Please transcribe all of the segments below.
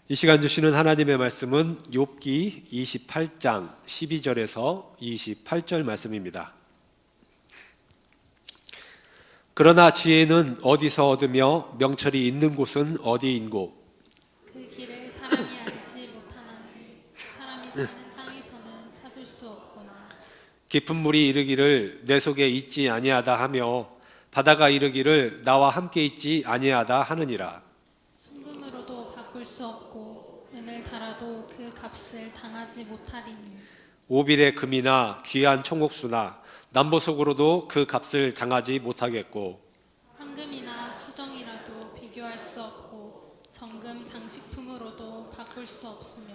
이 시간 주시는 하나님의 말씀은 욥기 28장 12절에서 28절 말씀입니다. 그러나 지혜는 어디서 얻으며 명철이 있는 곳은 어디인고? 그 길을 사람이 알지 못하나니 사람이 사는 땅에서는 찾을 수 없구나. 깊은 물이 이르기를 내 속에 있지 아니하다 하며 바다가 이르기를 나와 함께 있지 아니하다 하느니라. 순금으로도 바꿀 수 없고 은을 달아도 그 값을 당하지 못하리니. 오빌의 금이나 귀한 청국수나 남보석으로도 그 값을 당하지 못하겠고 황금이나 수정이라도 비교할 수 없고 정금 장식품으로도 바꿀 수 없으며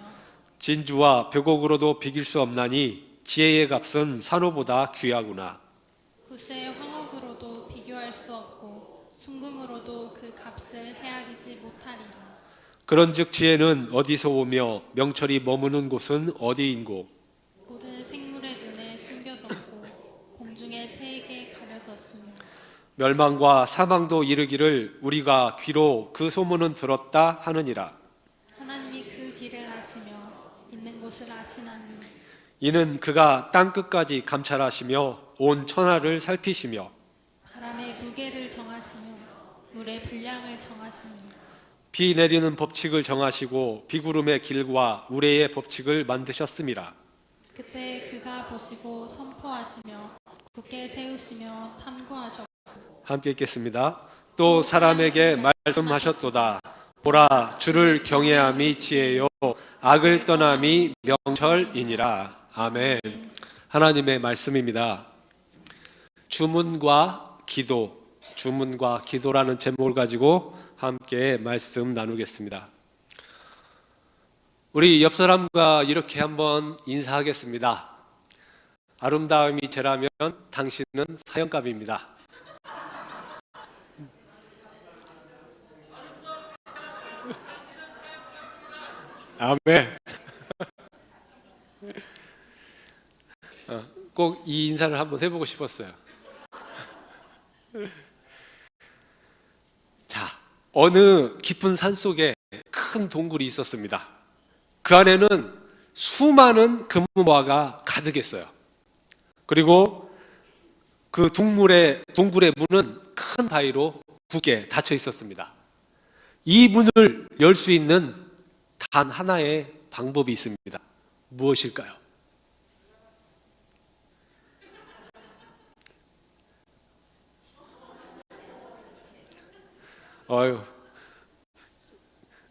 진주와 벽옥으로도 비길 수 없나니 지혜의 값은 산호보다 귀하구나. 구세의 황옥으로도 비교할 수 없고 순금으로도 그 값을 헤아리지 못하리라. 그런즉 지혜는 어디서 오며 명철이 머무는 곳은 어디인고? 모든 생물의 눈에 숨겨졌고 공중의 새에게 가려졌으며 멸망과 사망도 이르기를 우리가 귀로 그 소문은 들었다 하느니라. 하나님이 그 길을 아시며 있는 곳을 아시나니. 이는 그가 땅 끝까지 감찰하시며 온 천하를 살피시며 바람의 무게를 정하시며 물의 분량을 정하시며 비 내리는 법칙을 정하시고 비구름의 길과 우레의 법칙을 만드셨음이라. 그때 그가 보시고 선포하시며 굳게 세우시며 탐구하셨고 함께 읽겠습니다. 또 사람에게 말씀하셨도다. 보라, 주를 경외함이 지혜요 악을 떠남이 명철이니라. 아멘. 하나님의 말씀입니다. 주문과 기도, 주문과 기도라는 제목을 가지고 함께 말씀 나누겠습니다. 우리 옆 사람과 이렇게 한번 인사하겠습니다. 아름다움이 죄라면 당신은 사형감입니다. 아멘. 꼭 이 인사를 한번 해보고 싶었어요. 자, 어느 깊은 산 속에 큰 동굴이 있었습니다. 그 안에는 수많은 금모아가 가득했어요. 그리고 그 동굴의 문은 큰 바위로 굳게 닫혀 있었습니다. 이 문을 열 수 있는 단 하나의 방법이 있습니다. 무엇일까요?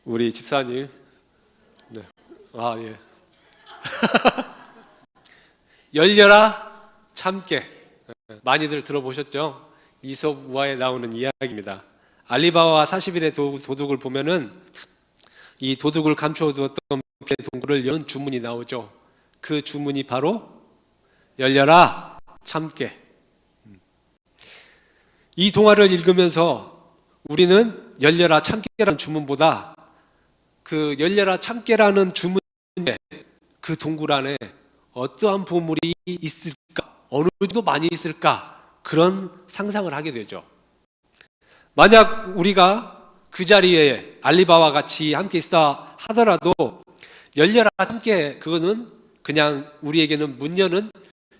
우리 집사님. 네. 예. 열려라 참깨. 많이들 들어보셨죠? 이솝 우화에 나오는 이야기입니다. 알리바바와 40일의 도둑을 보면은 이 도둑을 감춰두었던 동굴을 여는 주문이 나오죠. 그 주문이 바로 열려라 참깨. 이 동화를 읽으면서 우리는 열려라 참깨라는 주문보다 그 열려라 참깨라는 주문에 그 동굴 안에 어떠한 보물이 있을까, 어느 정도 많이 있을까, 그런 상상을 하게 되죠. 만약 우리가 그 자리에 알리바와 같이 함께 있다 하더라도 열려라 참깨, 그거는 그냥 우리에게는 문 여는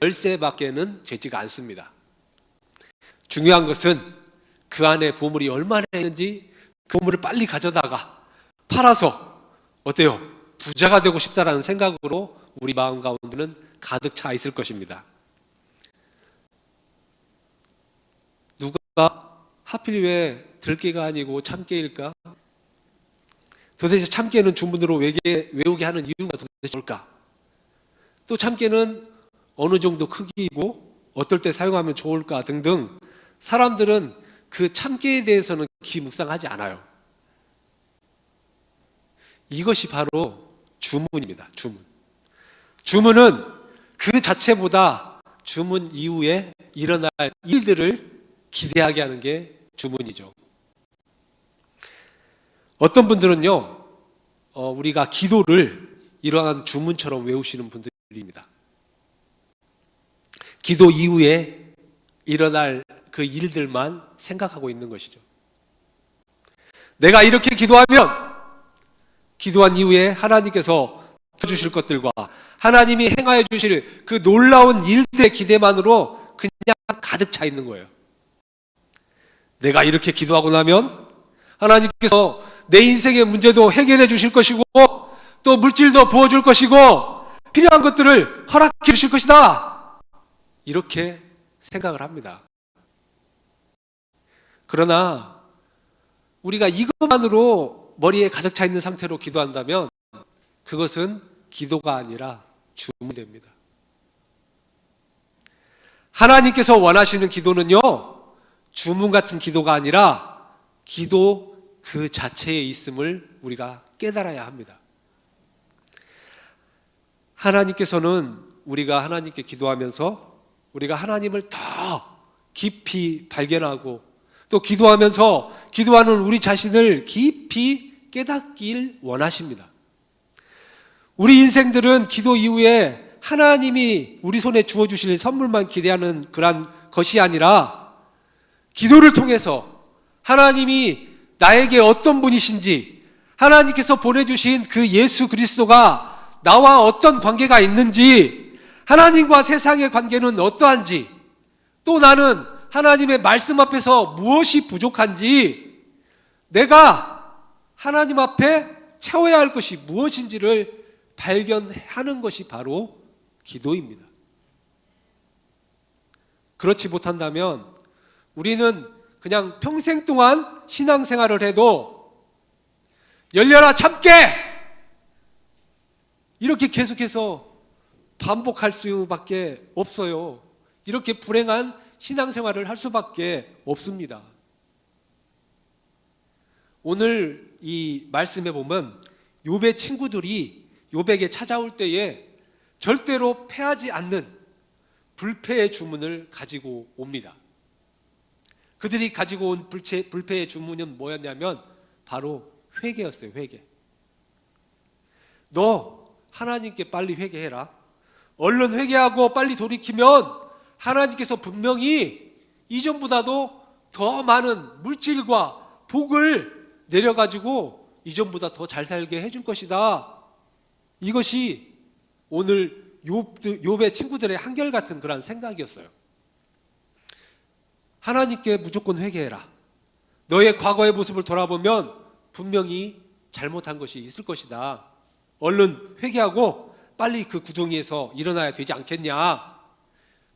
열쇠밖에는 되지가 않습니다. 중요한 것은 그 안에 보물이 얼마나 있는지 그 보물을 빨리 가져다가 팔아서 어때요? 부자가 되고 싶다라는 생각으로 우리 마음 가운데는 가득 차 있을 것입니다. 누가 하필 왜 들깨가 아니고 참깨일까? 도대체 참깨는 주문으로 외우게 하는 이유가 도대체 뭘까? 또 참깨는 어느 정도 크기이고 어떨 때 사용하면 좋을까 등등 사람들은 그 참깨에 대해서는 깊이 묵상하지 않아요. 이것이 바로 주문입니다. 주문은 그 자체보다 주문 이후에 일어날 일들을 기대하게 하는 게 주문이죠. 어떤 분들은요, 우리가 기도를 이러한 주문처럼 외우시는 분들입니다. 기도 이후에 일어날 그 일들만 생각하고 있는 것이죠. 내가 이렇게 기도하면 기도한 이후에 하나님께서 주실 것들과 하나님이 행하여 주실 그 놀라운 일들의 기대만으로 그냥 가득 차 있는 거예요. 내가 이렇게 기도하고 나면 하나님께서 내 인생의 문제도 해결해 주실 것이고 또 물질도 부어줄 것이고 필요한 것들을 허락해 주실 것이다, 이렇게 생각을 합니다. 그러나 우리가 이것만으로 머리에 가득 차 있는 상태로 기도한다면 그것은 기도가 아니라 주문이 됩니다. 하나님께서 원하시는 기도는요, 주문 같은 기도가 아니라 기도 그 자체에 있음을 우리가 깨달아야 합니다. 하나님께서는 우리가 하나님께 기도하면서 우리가 하나님을 더 깊이 발견하고 또 기도하면서 기도하는 우리 자신을 깊이 깨닫길 원하십니다. 우리 인생들은 기도 이후에 하나님이 우리 손에 주어주실 선물만 기대하는 그런 것이 아니라 기도를 통해서 하나님이 나에게 어떤 분이신지, 하나님께서 보내주신 그 예수 그리스도가 나와 어떤 관계가 있는지, 하나님과 세상의 관계는 어떠한지, 또 나는 하나님의 말씀 앞에서 무엇이 부족한지, 내가 하나님 앞에 채워야 할 것이 무엇인지를 발견하는 것이 바로 기도입니다. 그렇지 못한다면 우리는 그냥 평생 동안 신앙생활을 해도 열려라 참깨! 이렇게 계속해서 반복할 수밖에 없어요. 이렇게 불행한 신앙생활을 할 수밖에 없습니다. 오늘 이 말씀에 보면 욥의 친구들이 욥에게 찾아올 때에 절대로 패하지 않는 불패의 주문을 가지고 옵니다. 그들이 가지고 온 불패의 주문은 뭐였냐면 바로 회개였어요. 회개. 너 하나님께 빨리 회개해라. 얼른 회개하고 빨리 돌이키면 하나님께서 분명히 이전보다도 더 많은 물질과 복을 내려가지고 이전보다 더 잘 살게 해줄 것이다. 이것이 오늘 욥의 친구들의 한결같은 그런 생각이었어요. 하나님께 무조건 회개해라. 너의 과거의 모습을 돌아보면 분명히 잘못한 것이 있을 것이다. 얼른 회개하고 빨리 그 구덩이에서 일어나야 되지 않겠냐.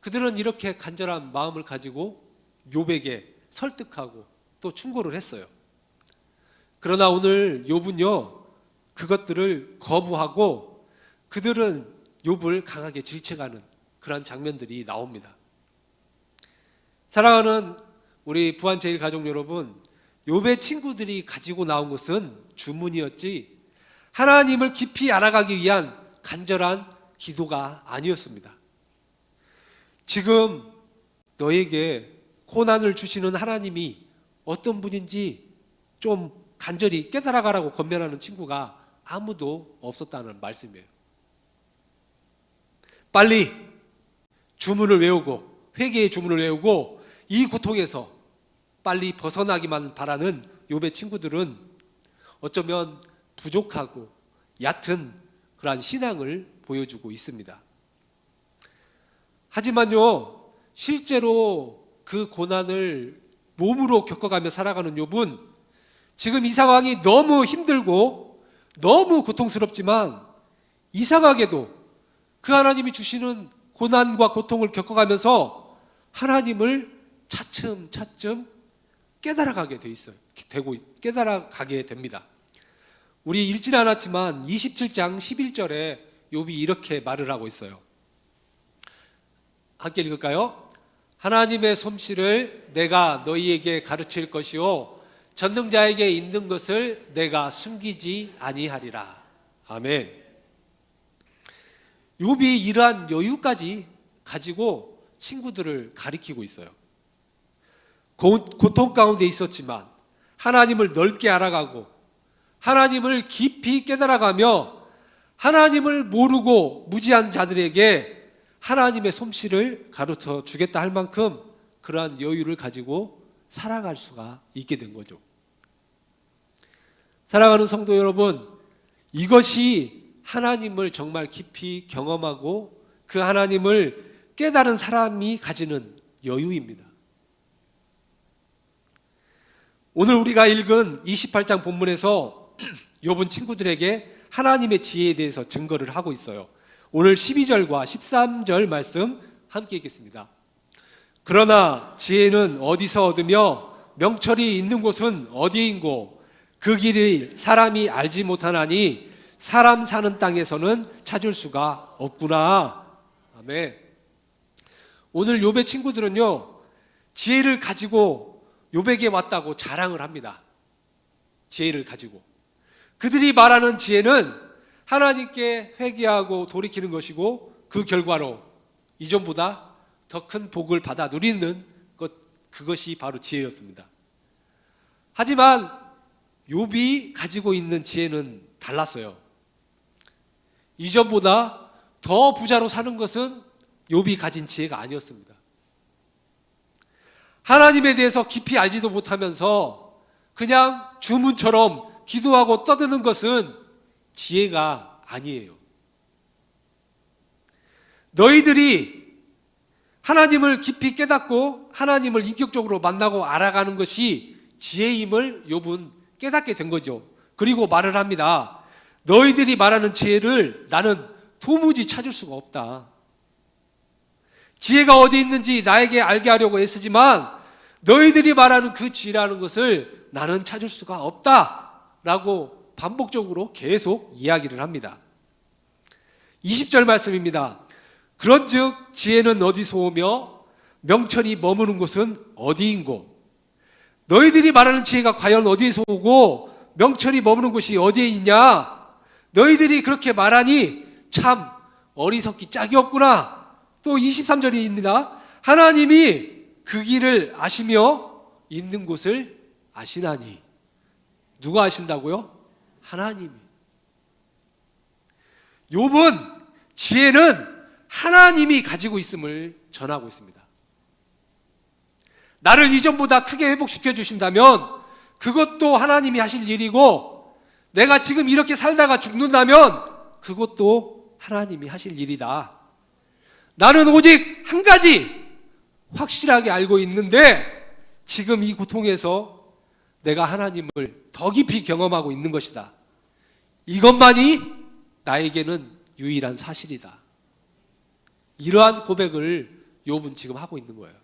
그들은 이렇게 간절한 마음을 가지고 욥에게 설득하고 또 충고를 했어요. 그러나 오늘 욥은요, 그것들을 거부하고 그들은 욥을 강하게 질책하는 그런 장면들이 나옵니다. 사랑하는 우리 부안제일가족 여러분, 욥의 친구들이 가지고 나온 것은 주문이었지 하나님을 깊이 알아가기 위한 간절한 기도가 아니었습니다. 지금 너에게 고난을 주시는 하나님이 어떤 분인지 좀 간절히 깨달아가라고 권면하는 친구가 아무도 없었다는 말씀이에요. 빨리 주문을 외우고 회개의 주문을 외우고 이 고통에서 빨리 벗어나기만 바라는 욥의 친구들은 어쩌면 부족하고 얕은 그러한 신앙을 보여주고 있습니다. 하지만요, 실제로 그 고난을 몸으로 겪어가며 살아가는 욥은 지금 이 상황이 너무 힘들고 너무 고통스럽지만 이상하게도 그 하나님이 주시는 고난과 고통을 겪어가면서 하나님을 차츰차츰 깨달아가게 돼 있어요. 깨달아가게 됩니다. 우리 읽지는 않았지만 27장 11절에 욥이 이렇게 말을 하고 있어요. 함께 읽을까요? 하나님의 솜씨를 내가 너희에게 가르칠 것이요 전능자에게 있는 것을 내가 숨기지 아니하리라. 아멘. 욥이 이러한 여유까지 가지고 친구들을 가리키고 있어요. 고통 가운데 있었지만 하나님을 넓게 알아가고 하나님을 깊이 깨달아가며 하나님을 모르고 무지한 자들에게 하나님의 솜씨를 가르쳐 주겠다 할 만큼 그러한 여유를 가지고 살아갈 수가 있게 된 거죠. 사랑하는 성도 여러분, 이것이 하나님을 정말 깊이 경험하고 그 하나님을 깨달은 사람이 가지는 여유입니다. 오늘 우리가 읽은 28장 본문에서 욥은 친구들에게 하나님의 지혜에 대해서 증거를 하고 있어요. 오늘 12절과 13절 말씀 함께 읽겠습니다. 그러나 지혜는 어디서 얻으며 명철이 있는 곳은 어디인고 그 길을 사람이 알지 못하나니 사람 사는 땅에서는 찾을 수가 없구나. 아멘. 오늘 욥의 친구들은요, 지혜를 가지고 욥에게 왔다고 자랑을 합니다. 지혜를 가지고. 그들이 말하는 지혜는 하나님께 회개하고 돌이키는 것이고 그 결과로 이전보다 더 큰 복을 받아 누리는 것, 그것이 바로 지혜였습니다. 하지만 욥이 가지고 있는 지혜는 달랐어요. 이전보다 더 부자로 사는 것은 욥이 가진 지혜가 아니었습니다. 하나님에 대해서 깊이 알지도 못하면서 그냥 주문처럼 기도하고 떠드는 것은 지혜가 아니에요. 너희들이 하나님을 깊이 깨닫고 하나님을 인격적으로 만나고 알아가는 것이 지혜임을 욥은 깨닫게 된 거죠. 그리고 말을 합니다. 너희들이 말하는 지혜를 나는 도무지 찾을 수가 없다. 지혜가 어디 있는지 나에게 알게 하려고 애쓰지만 너희들이 말하는 그 지혜라는 것을 나는 찾을 수가 없다 라고 반복적으로 계속 이야기를 합니다. 20절 말씀입니다. 그런즉 지혜는 어디서 오며 명철이 머무는 곳은 어디인고 너희들이 말하는 지혜가 과연 어디에서 오고 명철이 머무는 곳이 어디에 있냐? 너희들이 그렇게 말하니 참 어리석기 짝이 없구나. 또 23절입니다. 하나님이 그 길을 아시며 있는 곳을 아시나니. 누가 아신다고요? 하나님이. 욥은 지혜는 하나님이 가지고 있음을 전하고 있습니다. 나를 이전보다 크게 회복시켜 주신다면 그것도 하나님이 하실 일이고 내가 지금 이렇게 살다가 죽는다면 그것도 하나님이 하실 일이다. 나는 오직 한 가지 확실하게 알고 있는데 지금 이 고통에서 내가 하나님을 더 깊이 경험하고 있는 것이다. 이것만이 나에게는 유일한 사실이다. 이러한 고백을 욥은 지금 하고 있는 거예요.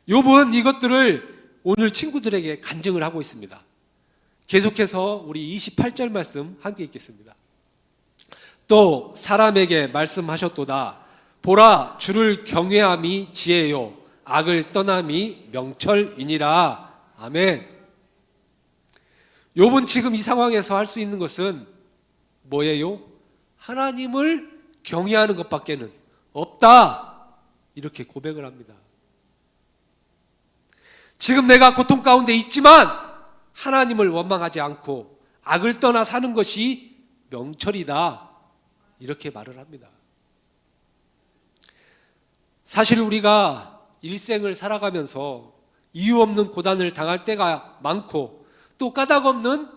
욥은 이것들을 오늘 친구들에게 간증을 하고 있습니다. 계속해서 우리 28절 말씀 함께 읽겠습니다. 또 사람에게 말씀하셨도다. 보라, 주를 경외함이 지혜요 악을 떠남이 명철이니라. 아멘. 욥은 지금 이 상황에서 할 수 있는 것은 뭐예요? 하나님을 경외하는 것밖에는 없다. 이렇게 고백을 합니다. 지금 내가 고통 가운데 있지만 하나님을 원망하지 않고 악을 떠나 사는 것이 명철이다. 이렇게 말을 합니다. 사실 우리가 일생을 살아가면서 이유 없는 고난을 당할 때가 많고 또 까닭 없는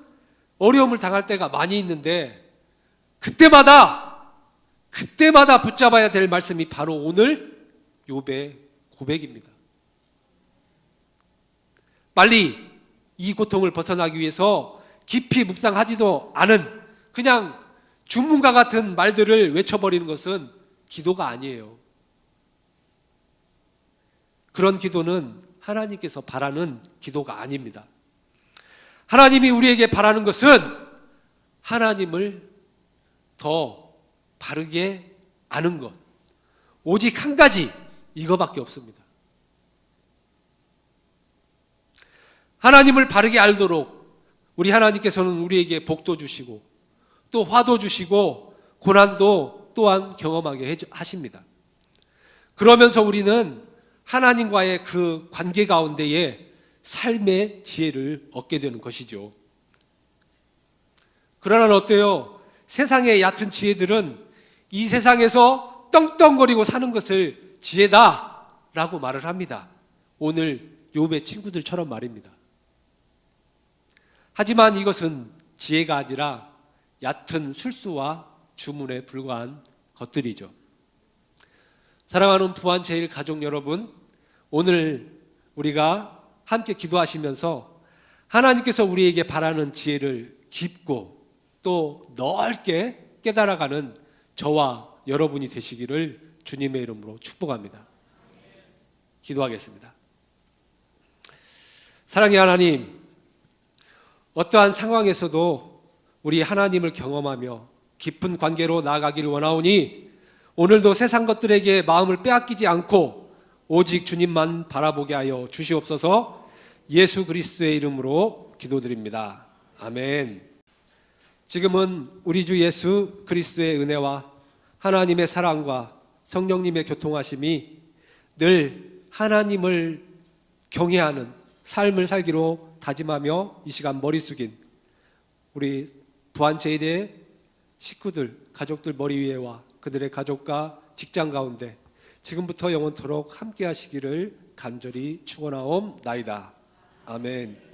어려움을 당할 때가 많이 있는데 그때마다 붙잡아야 될 말씀이 바로 오늘 욥의 고백입니다. 빨리 이 고통을 벗어나기 위해서 깊이 묵상하지도 않은 그냥 주문과 같은 말들을 외쳐버리는 것은 기도가 아니에요. 그런 기도는 하나님께서 바라는 기도가 아닙니다. 하나님이 우리에게 바라는 것은 하나님을 더 바르게 아는 것. 오직 한 가지, 이거밖에 없습니다. 하나님을 바르게 알도록 우리 하나님께서는 우리에게 복도 주시고 또 화도 주시고 고난도 또한 경험하게 하십니다. 그러면서 우리는 하나님과의 그 관계 가운데에 삶의 지혜를 얻게 되는 것이죠. 그러나 어때요? 세상의 얕은 지혜들은 이 세상에서 떵떵거리고 사는 것을 지혜다라고 말을 합니다. 오늘 욥의 친구들처럼 말입니다. 하지만 이것은 지혜가 아니라 얕은 술수와 주문에 불과한 것들이죠. 사랑하는 부안제일 가족 여러분, 오늘 우리가 함께 기도하시면서 하나님께서 우리에게 바라는 지혜를 깊고 또 넓게 깨달아가는 저와 여러분이 되시기를 주님의 이름으로 축복합니다. 기도하겠습니다. 사랑의 하나님, 어떠한 상황에서도 우리 하나님을 경험하며 깊은 관계로 나아가기를 원하오니 오늘도 세상 것들에게 마음을 빼앗기지 않고 오직 주님만 바라보게 하여 주시옵소서. 예수 그리스도의 이름으로 기도드립니다. 아멘. 지금은 우리 주 예수 그리스도의 은혜와 하나님의 사랑과 성령님의 교통하심이 늘 하나님을 경외하는 삶을 살기로 다짐하며 이 시간 머리 숙인 우리 부안제일의 식구들, 가족들 머리 위에와 그들의 가족과 직장 가운데 지금부터 영원토록 함께 하시기를 간절히 축원하옵나이다. 아멘.